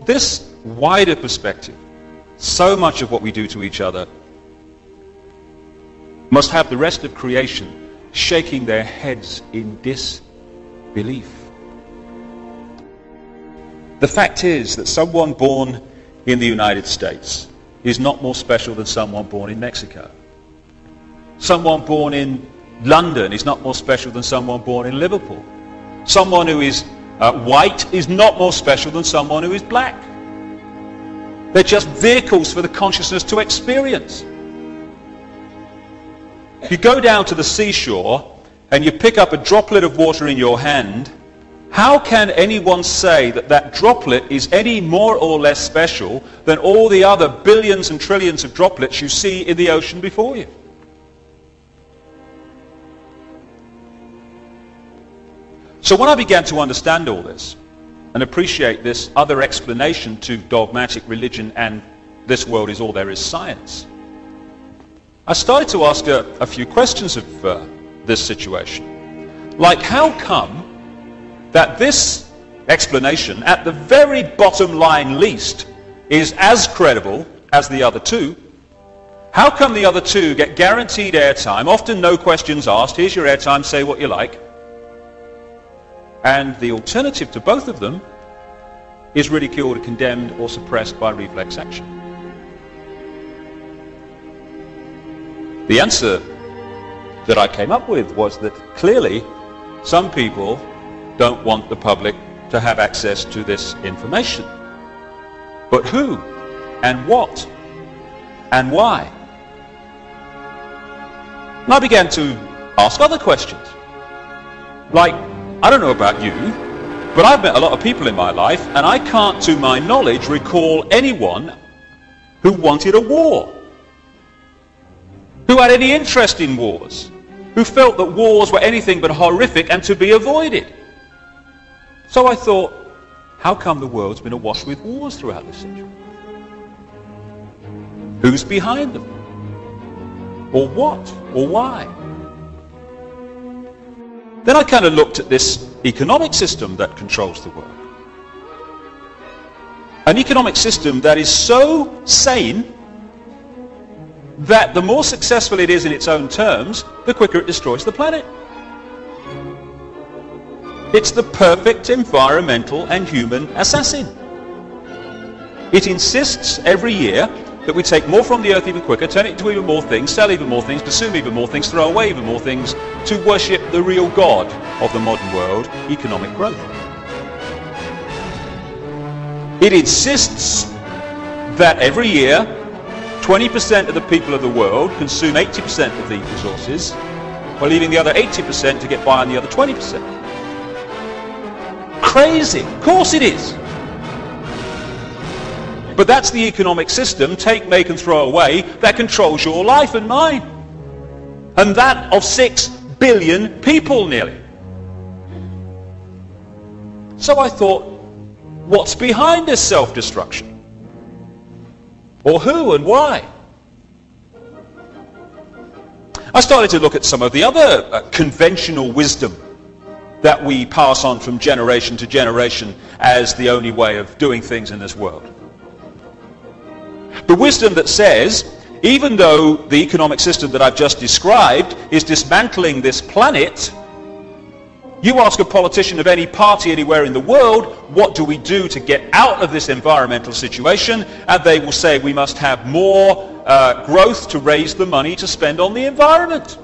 this wider perspective, so much of what we do to each other must have the rest of creation shaking their heads in disbelief. The fact is that someone born in the United States is not more special than someone born in Mexico. Someone born in London is not more special than someone born in Liverpool. Someone who is white is not more special than someone who is black. They're just vehicles for the consciousness to experience. If you go down to the seashore and you pick up a droplet of water in your hand, how can anyone say that that droplet is any more or less special than all the other billions and trillions of droplets you see in the ocean before you? So when I began to understand all this and appreciate this other explanation to dogmatic religion and this world is all there is science, I started to ask a few questions of this situation. Like, how come that this explanation, at the very bottom line least, is as credible as the other two? How come the other two get guaranteed airtime, often no questions asked, here's your airtime, say what you like, and the alternative to both of them is ridiculed, condemned, or suppressed by reflex action? The answer that I came up with was that clearly some people don't want the public to have access to this information. But who and what and why? And I began to ask other questions. Like, I don't know about you, but I've met a lot of people in my life, and I can't, to my knowledge, recall anyone who wanted a war, who had any interest in wars, who felt that wars were anything but horrific and to be avoided. So I thought, how come the world's been awash with wars throughout the century? Who's behind them? Or what? Or why? Then I kind of looked at this economic system that controls the world. An economic system that is so sane that the more successful it is in its own terms, the quicker it destroys the planet. It's the perfect environmental and human assassin. It insists every year that we take more from the earth even quicker, turn it into even more things, sell even more things, consume even more things, throw away even more things, to worship the real God of the modern world, economic growth. It insists that every year 20% of the people of the world consume 80% of the resources, while leaving the other 80% to get by on the other 20%. Crazy. Of course it is. But that's the economic system, take, make and throw away, that controls your life and mine. And that of 6 billion people nearly. So I thought, what's behind this self-destruction? Or who and why? I started to look at some of the other conventional wisdom that we pass on from generation to generation as the only way of doing things in this world. The wisdom that says, even though the economic system that I've just described is dismantling this planet, you ask a politician of any party anywhere in the world, what do we do to get out of this environmental situation? And they will say we must have more growth to raise the money to spend on the environment.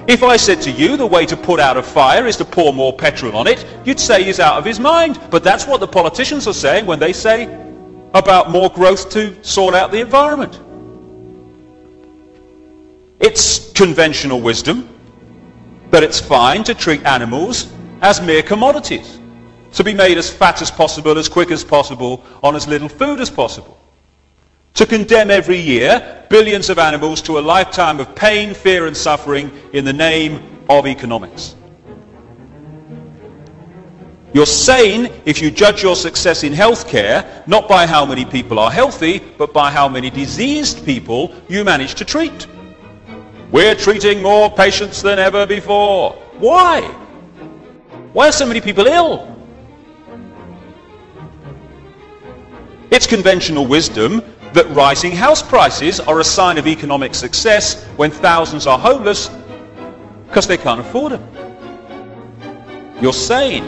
If I said to you the way to put out a fire is to pour more petrol on it, you'd say he's out of his mind. But that's what the politicians are saying when they say about more growth to sort out the environment. It's conventional wisdom that it's fine to treat animals as mere commodities, to be made as fat as possible, as quick as possible, on as little food as possible. To condemn every year billions of animals to a lifetime of pain, fear and suffering in the name of economics. You're sane if you judge your success in healthcare not by how many people are healthy, but by how many diseased people you manage to treat. We're treating more patients than ever before. Why? Why are so many people ill? It's conventional wisdom that rising house prices are a sign of economic success when thousands are homeless because they can't afford them. You're sane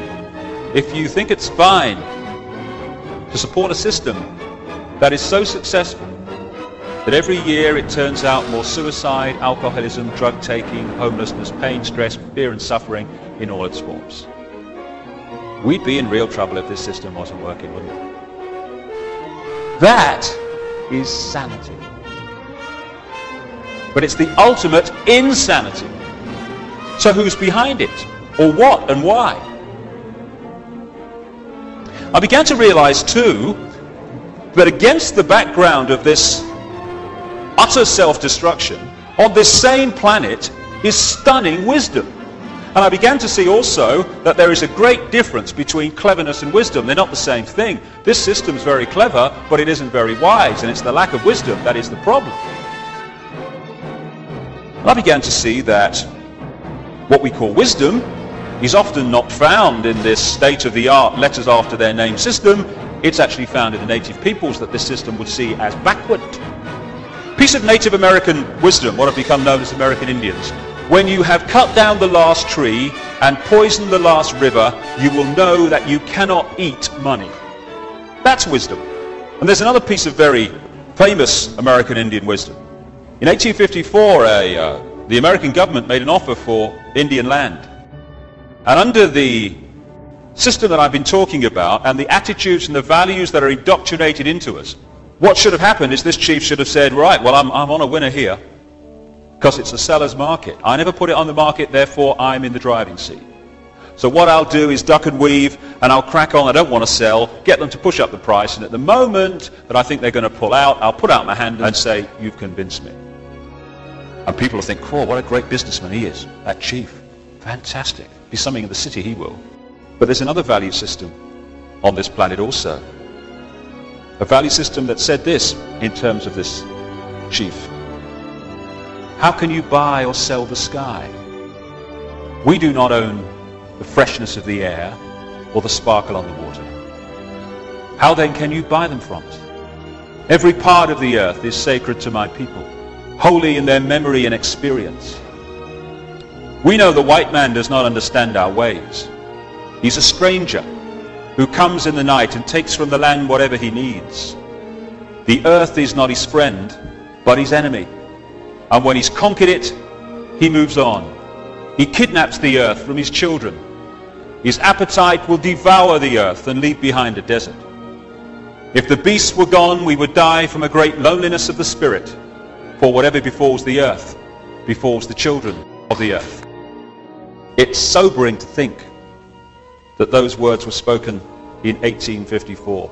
if you think it's fine to support a system that is so successful that every year it turns out more suicide, alcoholism, drug taking, homelessness, pain, stress, fear and suffering in all its forms. We'd be in real trouble if this system wasn't working, wouldn't we? That is sanity. But it's the ultimate insanity. So who's behind it? Or what and why? I began to realize too that against the background of this utter self-destruction, on this same planet is stunning wisdom. And I began to see also that there is a great difference between cleverness and wisdom. They're not the same thing. This system's very clever, but it isn't very wise, and it's the lack of wisdom that is the problem. And I began to see that what we call wisdom is often not found in this state-of-the-art letters after their name system. It's actually found in the native peoples that this system would see as backward. Piece of Native American wisdom, what have become known as American Indians. When you have cut down the last tree and poisoned the last river, you will know that you cannot eat money. That's wisdom. And there's another piece of very famous American Indian wisdom. In 1854, the American government made an offer for Indian land. And under the system that I've been talking about and the attitudes and the values that are indoctrinated into us, what should have happened is this chief should have said, right, well, I'm on a winner here because it's a seller's market. I never put it on the market, therefore I'm in the driving seat. So what I'll do is duck and weave and I'll crack on. I don't want to sell, get them to push up the price, and at the moment that I think they're going to pull out, I'll put out my hand and say, you've convinced me. And people will think, oh, what a great businessman he is, that chief. Fantastic. Be something in the city, he will. But there's another value system on this planet also. A value system that said this in terms of this chief. How can you buy or sell the sky? We do not own the freshness of the air or the sparkle on the water. How then can you buy them from us? Every part of the earth is sacred to my people, holy in their memory and experience. We know the white man does not understand our ways. He's a stranger who comes in the night and takes from the land whatever he needs. The earth is not his friend, but his enemy. And when he's conquered it, he moves on. He kidnaps the earth from his children. His appetite will devour the earth and leave behind a desert. If the beasts were gone, we would die from a great loneliness of the spirit. For whatever befalls the earth, befalls the children of the earth. It's sobering to think that those words were spoken in 1854,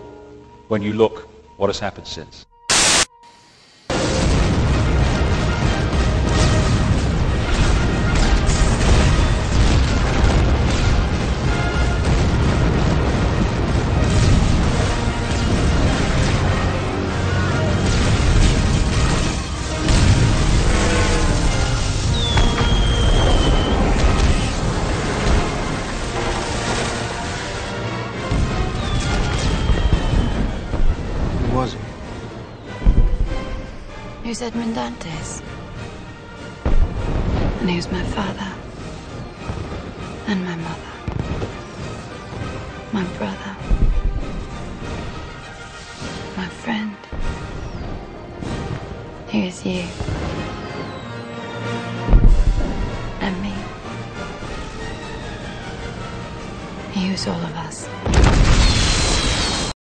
when you look what has happened since. Who's Edmund Dantes? And who's my father? And my mother? My brother? My friend? Who is you? And me? Who's all of us?